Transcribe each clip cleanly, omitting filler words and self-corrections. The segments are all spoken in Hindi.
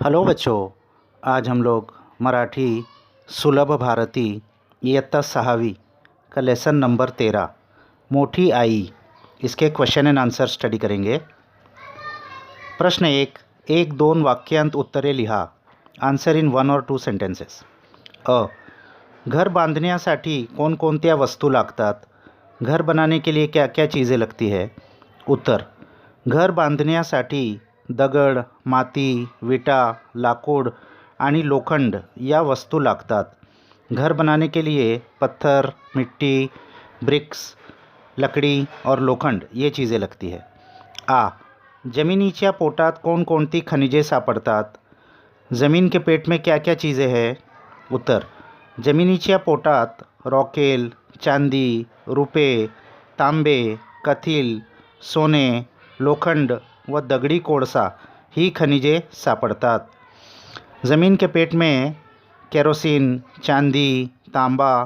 हेलो बच्चों, आज हम लोग मराठी सुलभ भारती इयत्ता 6वीं का लेसन नंबर 13 मोठी आई इसके क्वेश्चन एंड आंसर स्टडी करेंगे। प्रश्न एक दोन वाक्यांत उत्तरे लिहा। आन्सर इन 1 और 2 सेंटेन्सेस। घर बांधण्यासाठी कोणकोणत्या वस्तू लागतात? घर बनाने के लिए क्या क्या चीज़ें लगती है? उत्तर, घर बांधण्यासाठी दगड, माती, विटा, लाकूड आणि लोखंड या वस्तू लागतात। घर बनाने के लिए पत्थर, मिट्टी, ब्रिक्स, लकड़ी और लोखंड ये चीज़ें लगती है। जमिनीच्या पोटात कोणकोणती खनिजे सापडतात? ज़मीन के पेट में क्या क्या चीज़ें हैं? उत्तर, जमिनीच्या पोटात रॉकेल, चांदी, रुपे, तांबे, कथील, सोने, लोखंड व दगडी कोळसा ही खनिजे सापडतात। ज़मीन के पेट में केरोसिन, चांदी, तांबा,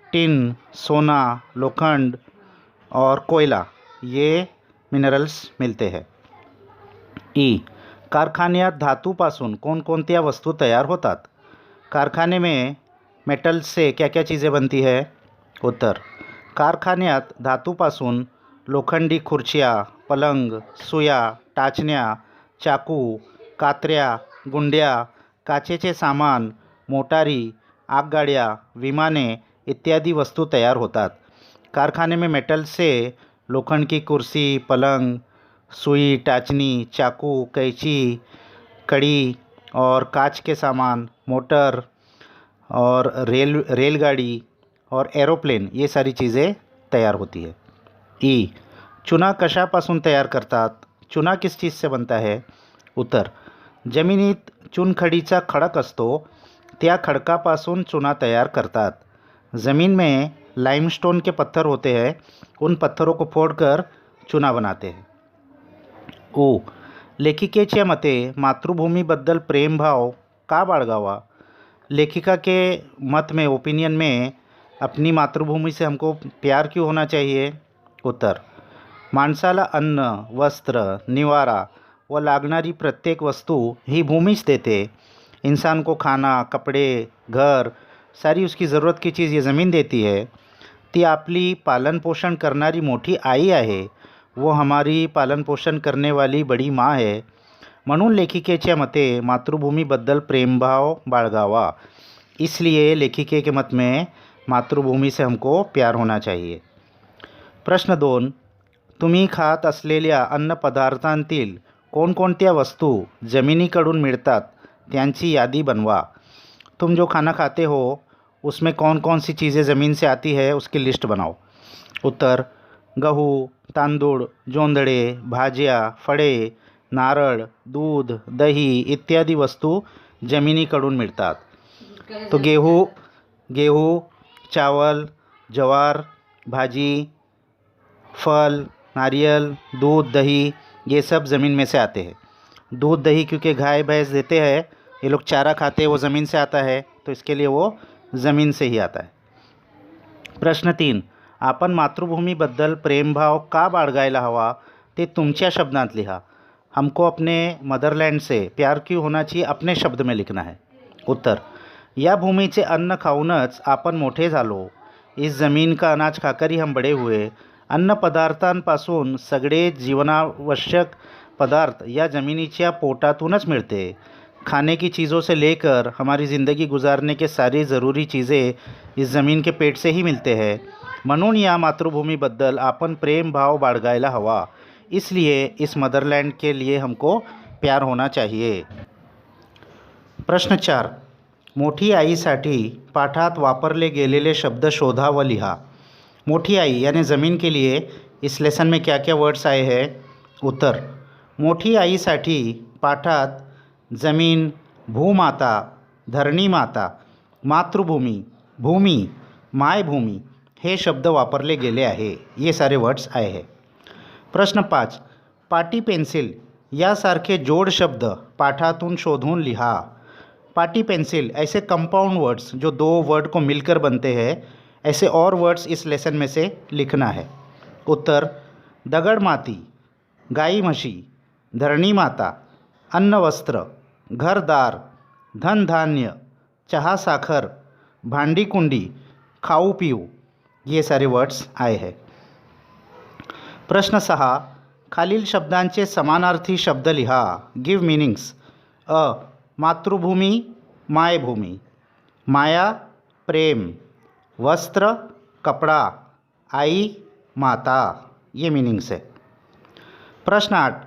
टिन, सोना, लोखंड और कोयला ये मिनरल्स मिलते हैं। कारखान्यात धातूपासून कोणकोणत्या वस्तू तयार होतात? कारखाने में मेटल से क्या क्या चीज़ें बनती है? उत्तर, कारखान्यात धातूपासून लोखंडी खुर्च्या, पलंग, सुया, टाचण्या, चाकू, कात्र्या, गुंड्या, काचेचे सामान, मोटारी, आगगाड्या, विमाने इत्यादि वस्तू तयार होतात। कारखाने में मेटल से लोखंड की कुर्सी, पलंग, सुई, टाचनी, चाकू, कैंची, कड़ी और कांच के सामान, मोटर और रेलगाड़ी और एरोप्लेन ये सारी चीज़ें तयार होती है। चुना कशापासून तयार करतात? चुना किस चीज़ से बनता है? उत्तर, जमिनीत चुनखडीचा खडक असतो त्या खडकापासून चुना तयार करतात। ज़मीन में लाइमस्टोन के पत्थर होते हैं, उन पत्थरों को फोड़कर चुना बनाते हैं। लेखिकेच्या मते मातृभूमीबद्दल प्रेमभाव का बाळगावा? लेखिका के मत में, ओपिनियन में, अपनी मातृभूमि से हमको प्यार क्यों होना चाहिए? उत्तर, माणसाला अन्न, वस्त्र, निवारा व लागणारी प्रत्येक वस्तू ही भूमीच देते। इंसान को खाना, कपडे, घर, सारी उसकी ज़रूरत की चीज़ ये ज़मीन देती है। ती आपली पालन पोषण करणारी मोठी आई आहे, वो हमारी पालन पोषण करने वाली बड़ी माँ है। म्हणून लेखिकेच्या मते मातृभूमीबद्दल प्रेमभाव बाळगावा। इसलिए लेखिके के मत में मातृभूमि से हमको प्यार होना चाहिए। प्रश्न 2, तुम्ही खात असलेल्या अन्नपदार्थांतील कोणकोणत्या वस्तू जमिनीकडून मिळतात त्यांची यादी बनवा। तुम जो खाना खाते हो उसमें कौन कौन सी चीज़ें ज़मीन से आती है उसकी लिस्ट बनाओ। उत्तर, गहू, तांदूळ, जोंधळे, भाज्या, फळे, नारळ, दूध, दही इत्यादि वस्तू जमिनीकडून मिळतात। तो गेहूँ, चावल, ज्वार, भाजी, फल, नारियल, दूध, दही ये सब ज़मीन में से आते हैं। दूध, दही क्योंकि गाय भैंस देते हैं, ये लोग चारा खाते हैं, वो ज़मीन से आता है, तो इसके लिए वो ज़मीन से ही आता है। प्रश्न 3, आपण मातृभूमीबद्दल प्रेमभाव का बाळगायला हवा ते तुमच्या शब्दांत लिहा। हमको अपने मदरलैंड से प्यार क्यों होना चाहिए अपने शब्द में लिखना है। उत्तर, या भूमीचे अन्न खाऊनच आपण मोठे झालो। इस ज़मीन का अनाज खाकर ही हम बड़े हुए। अन्न पदार्थांपासून सगळे जीवनावश्यक पदार्थ या ज़मीनीच्या पोटातूनच मिळते। खाने की चीज़ों से लेकर हमारी ज़िंदगी गुजारने के सारी ज़रूरी चीज़ें इस ज़मीन के पेट से ही मिलते हैं। म्हणून या मातृभूमीबद्दल आपण प्रेम भाव बाळगायला हवा। इसलिए इस मदरलैंड के लिए हमको प्यार होना चाहिए। प्रश्न 4, मोठी आईसाठी पाठात वापरले गेलेले शब्द शोधा व लिहा। मोठी आई यानी ज़मीन के लिए इस लेसन में क्या क्या वर्ड्स आए हैं? उत्तर, मोठी आईसाठी पाठात ज़मीन, भूमाता, धरणी माता, मातृभूमी, भूमी, मायभूमी हे शब्द वापरले गेले आहे। ये सारे वर्ड्स आए हैं। प्रश्न 5, पाटी पेन्सिल यासारखे जोड़ शब्द पाठातून शोधून लिहा। पाटी पेंसिल ऐसे कंपाउंड वर्ड्स जो दो वर्ड को मिलकर बनते हैं, ऐसे और वर्ड्स इस लेसन में से लिखना है। उत्तर, दगड माती, गाई म्हशी, धरणी माता, अन्न वस्त्र, घरदार, धन धान्य, चहा साखर, भांडी कुंडी, खाऊ पिऊ, ये सारे वर्ड्स आए हैं. प्रश्न 6. खालील शब्दांचे समानार्थी शब्द लिहा. Give meanings. अ. मातृभूमी, मायभूमी. माया, प्रेम. वस्त्र, कपड़ा. आई, माता. ये मीनिंग्स है. प्रश्न 8.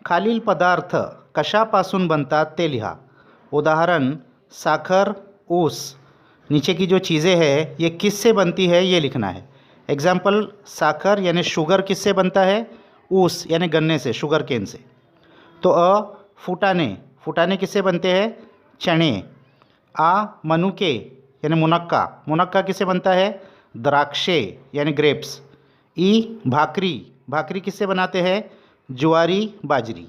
खालील पदार्थ कशापासून बनतात ते लिहा. उदाहरण साखर, ऊस. नीचे की जो चीज़ें हैं ये किससे बनती है ये लिखना है. एग्जाम्पल साखर यानी शुगर किससे बनता है. ऊस यानी गन्ने से, शुगर केन से. तो अ. फुटाने, फुटाने किससे बनते हैं. चने. आ. मनुके यानी मुनक्का, मुनक्का किससे बनता है. द्राक्षे यानी ग्रेप्स. ई. भाकरी, भाकरी किससे बनाते हैं. ज्वारी, बाजरी.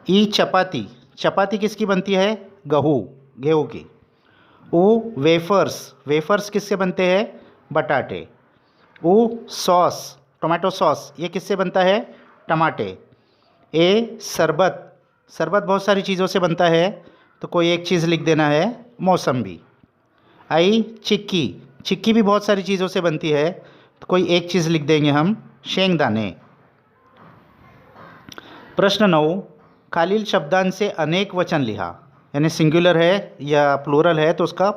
ई. चपाती, चपाती किसकी बनती है. गेहूँ, गेहूँ की. ऊ. वेफर्स, वेफर्स किससे बनते हैं. बटाटे. ऊ. सॉस, टोमेटो सॉस, ये किससे बनता है. टमाटे. ए. शरबत, शरबत बहुत सारी चीज़ों से बनता है तो कोई एक चीज़ लिख देना है. मौसम्बी. आई. चिक्की, चिक्की भी बहुत सारी चीज़ों से बनती है तो कोई एक चीज़ लिख देंगे हम. शेंगदाने. प्रश्न 9. खालील शब्दांचे अनेक वचन लिहा. यानी सिंगुलर है या प्लूरल है तो उसका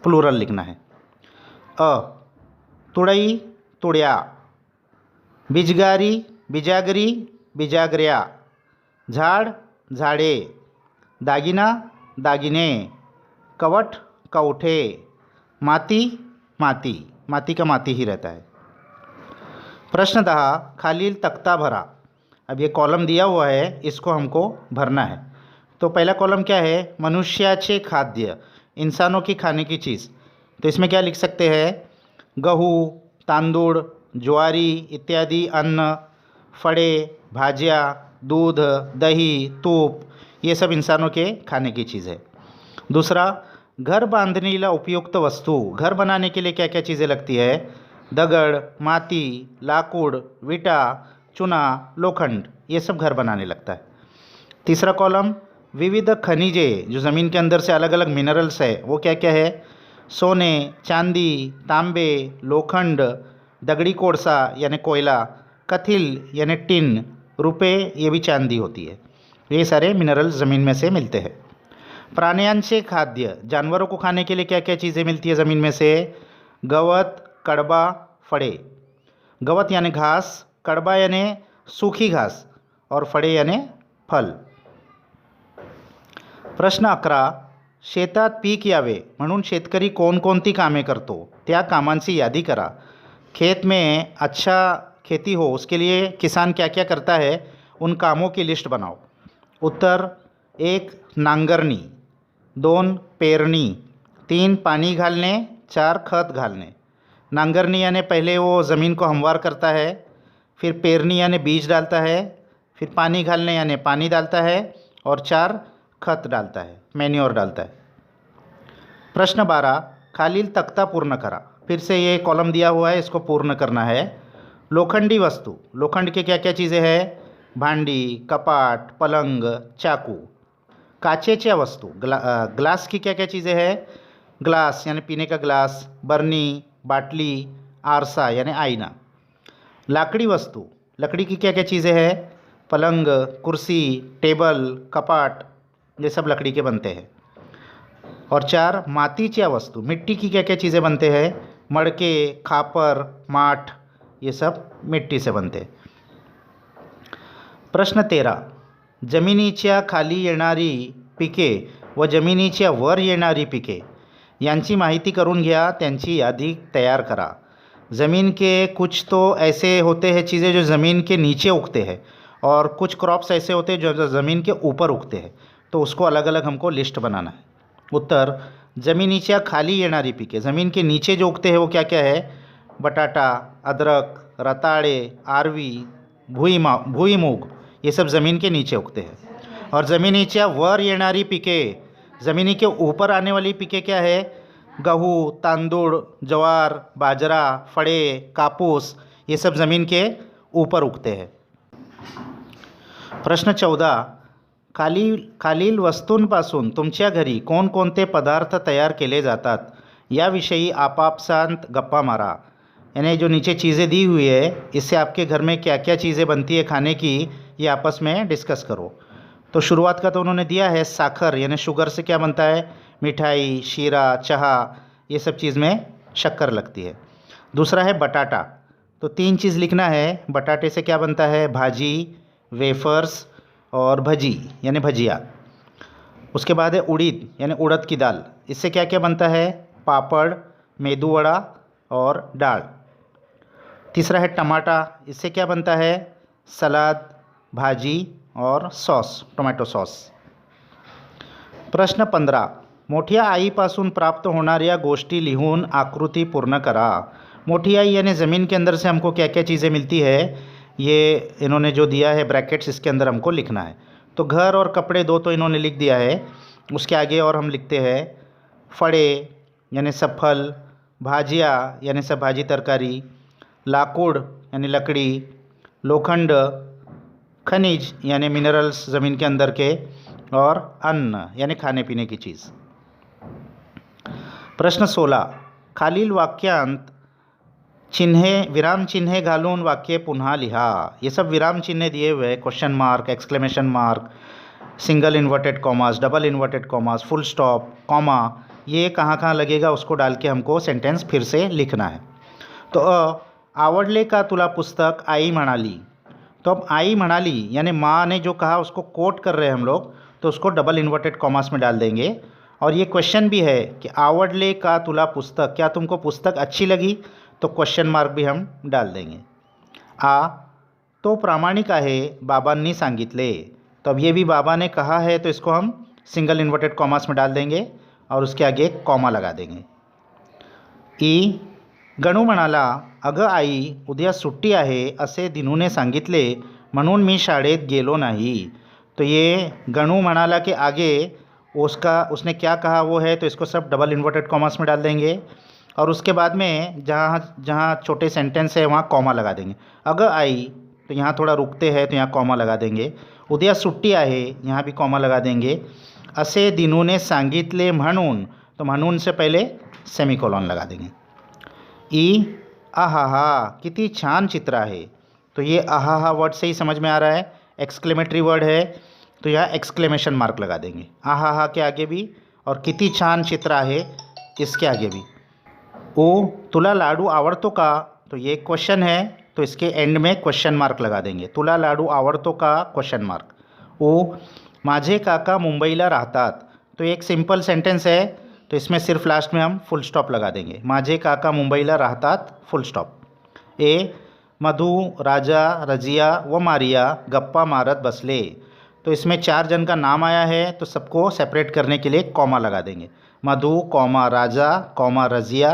प्लूरल लिखना है. अ. तुड़ई, तुड्या. बिजगारी, बिजागरी, बिजागऱ्या. झाड़, झाड़े. दागिना, दागिने. कवट, कवठे. माती, माती, माती का माती ही रहता है. प्रश्न 10. खालील तख्ता भरा. अब ये कॉलम दिया हुआ है, इसको हमको भरना है. तो पहला कॉलम क्या है. मनुष्याचे खाद्य, इंसानों की खाने की चीज़. तो इसमें क्या लिख सकते हैं. गहू, तांदूळ, ज्वारी इत्यादि अन्न, फळे, भाज्या, दूध, दही, तूप, ये सब इंसानों के खाने की चीज़ है. दूसरा, घर बांधणीला उपयुक्त वस्तू. घर बनाने के लिए क्या क्या चीज़ें लगती है. दगड़, माती, लाकूड, विटा, चुना, लोखंड, ये सब घर बनाने लगता है. तीसरा कॉलम, विविध खनिजे, जो ज़मीन के अंदर से अलग अलग मिनरल्स है वो क्या क्या है. सोने, चांदी, तांबे, लोखंड, दगड़ी कोळसा यानी कोयला, कथिल यानी टिन, रुपये, ये भी चांदी होती है. ये सारे मिनरल्स ज़मीन में से मिलते हैं. प्राण्यांचे खाद्य, जानवरों को खाने के लिए क्या क्या चीज़ें मिलती है ज़मीन में से. गवत, कड़बा, फड़े. गवत यानी घास, कड़बा यानी सूखी घास और फळे यानी फल. प्रश्न 11. शेतात पीक यावे म्हणून शेतकरी कोणकोणती कामे करतो त्या कामांची यादी करा. खेत में अच्छा खेती हो उसके लिए किसान क्या क्या करता है उन कामों की लिस्ट बनाओ. उत्तर. 1. नांगरणी. 2. पेरणी. 3. पानी घालने. 4. खत घालने. नांगरणी यानी पहले वो ज़मीन को हमवार करता है, फिर पेरणी यानी बीज डालता है, फिर पानी घालने यानी पानी डालता है और 4. खत डालता है, मैन्योर डालता है. प्रश्न 12. खालील तख्ता पूर्ण करा. फिर से ये कॉलम दिया हुआ है, इसको पूर्ण करना है. लोखंडी वस्तु, लोखंड के क्या क्या चीज़ें हैं. भांडी, कपाट, पलंग, चाकू. काचेच्या वस्तु, ग्लास की क्या क्या चीज़ें हैं. ग्लास यानी पीने का ग्लास, बर्नी, बाटली, आरसा यानी आईना. लाकड़ी वस्तु, लकड़ी की क्या क्या चीज़ें हैं. पलंग, कुर्सी, टेबल, कपाट, ये सब लकड़ी के बनते हैं. और 4. मातीच्या वस्तु, मिट्टी की क्या क्या चीज़ें बनते हैं. मडके, खापर, माठ, ये सब मिट्टी से बनते हैं. प्रश्न 13. जमिनीच्या खाली येणारी पिके व जमिनीच्या वर येणारी पिके यांची माहिती करून घ्या, त्यांची यादी तैयार करा. ज़मीन के कुछ तो ऐसे होते हैं चीज़ें जो ज़मीन के नीचे उगते हैं और कुछ क्रॉप्स ऐसे होते हैं जो ज़मीन के ऊपर उगते हैं, तो उसको अलग अलग हमको लिस्ट बनाना है. उत्तर. जमिनीच्या खाली येणारी पिके, ज़मीन के नीचे जो उगते हैं वो क्या क्या है. बटाटा, अदरक, रताळे, आरवी, भुईमूग, ये सब ज़मीन के नीचे उगते हैं. और ज़मिनीच्या वर येणारी पिके, ज़मीनी के ऊपर आने वाली पिके क्या है. गहू, तांदूळ, ज्वार, बाजरा, फळे, कापूस, ये सब ज़मीन के ऊपर उगते हैं. प्रश्न 14. खालील वस्तूंपासून तुमच्या घरी कोणकोणते पदार्थ तैयार केले जातात याविषयी आपापसांत गप्पा मारा। यानी जो नीचे चीज़ें दी हुई है इससे आपके घर में क्या क्या चीज़ें बनती है खाने की, ये आपस में डिस्कस करो। तो शुरुआत का तो उन्होंने दिया है साखर, यानी शुगर से क्या बनता है, मिठाई, शीरा, चाह, ये सब चीज़ में शक्कर लगती है। दूसरा है बटाटा, तो 3 चीज़ लिखना है। बटाटे से क्या बनता है, भाजी, वेफर्स और भजी यानी भजिया। उसके बाद है उड़ीद यानी उड़द की दाल, इससे क्या क्या बनता है, पापड़, मेदू वड़ा और दाल। तीसरा है टमाटा, इससे क्या बनता है, सलाद, भाजी और सॉस, टोमॅटो सॉस। प्रश्न 15, मोठ्या आईपासून प्राप्त होणाऱ्या गोष्टी लिहून आकृति पूर्ण करा। मोठी आई यानी ज़मीन के अंदर से हमको क्या क्या चीज़ें मिलती है, ये इन्होंने जो दिया है ब्रैकेट्स, इसके अंदर हमको लिखना है। तो घर और कपड़े 2 तो इन्होंने लिख दिया है। उसके आगे और हम लिखते हैं फड़े यानी सब फल, भाजिया यानी सब भाजी तरकारी, लाकूड यानी लकड़ी, लोखंड, खनिज यानी मिनरल्स ज़मीन के अंदर के, और अन्न यानी खाने पीने की चीज़। प्रश्न 16, खालील वाक्यांत विराम चिन्हे घालून वाक्य पुन्हा लिहा। ये सब विराम चिन्ह दिए हुए हैं, question mark, exclamation mark, single inverted commas, double inverted commas, full stop, comma, ये कहाँ कहाँ लगेगा उसको डाल के हमको सेंटेंस फिर से लिखना है। तो आवडले का तुला पुस्तक आई म्हणाली, तो अब आई म्हणाली यानी माँ ने जो कहा उसको कोट कर रहे हैं हम लोग, तो उसको डबल इन्वर्टेड कॉमास में डाल देंगे। और ये क्वेश्चन भी है कि आवडले का तुला पुस्तक, क्या तुमको पुस्तक अच्छी लगी, तो क्वेश्चन मार्क भी हम डाल देंगे। तो प्रामाणिक आहे बाबांनी सांगितले, तो अब ये भी बाबा ने कहा है, तो इसको हम सिंगल इन्वर्टेड कॉमास में डाल देंगे और उसके आगे कॉमा लगा देंगे। गणू म्हणाला, अगं आई उद्या सुट्टी आहे असे दिनूने सांगितले म्हणून मी शाळेत गेलो नहीं। तो ये गणू म्हणाला के आगे उसने क्या कहा वो है, तो इसको सब डबल इन्वर्टेड कॉमास में डाल देंगे और उसके बाद में जहाँ जहाँ छोटे सेंटेंस है वहाँ कॉमा लगा देंगे। अगं आई, तो यहाँ थोड़ा रुकते हैं तो यहाँ कॉमा लगा देंगे। उद्या सुट्टी आहे, यहाँ भी कॉमा लगा देंगे। असे दिनूने सांगितले म्हणून, तो म्हणून से पहले सेमीकोलॉन लगा देंगे। आहा कितनी छान चित्र आहे, तो ये आहा वर्ड से ही समझ में आ रहा है, एक्सक्लेमेटरी वर्ड है, तो यहाँ एक्सक्लेमेशन मार्क लगा देंगे आहा के आगे भी, और कितनी छान चित्र आहे इसके आगे भी। तुला लाडू आवडतो का, तो ये क्वेश्चन है, तो इसके एंड में क्वेश्चन मार्क लगा देंगे, तुला लाडू आवडतो का, क्वेश्चन मार्क। माझे काका मुंबईला राहतात, तो एक सिंपल सेंटेंस है, तो इसमें सिर्फ लास्ट में हम फुल स्टॉप लगा देंगे, माझे काका मुंबईला राहतात, फुल स्टॉप। मधु, राजा, रजिया व मारिया गप्पा मारत बसले, तो इसमें 4 जन का नाम आया है, तो सबको सेपरेट करने के लिए कॉमा लगा देंगे, मधु कॉमा राजा कॉमा रजिया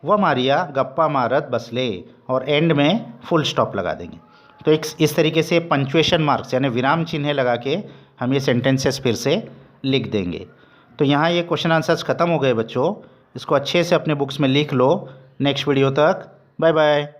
व मारिया गप्पा मारत बसले, और एंड में फुल स्टॉप लगा देंगे। तो इस तरीके से पंक्चुएशन मार्क्स यानी विराम चिन्ह लगा के हम ये सेंटेंसेस फिर से लिख देंगे। तो यहाँ ये क्वेश्चन आंसर्स ख़त्म हो गए बच्चों, इसको अच्छे से अपने बुक्स में लिख लो। नेक्स्ट वीडियो तक बाय बाय।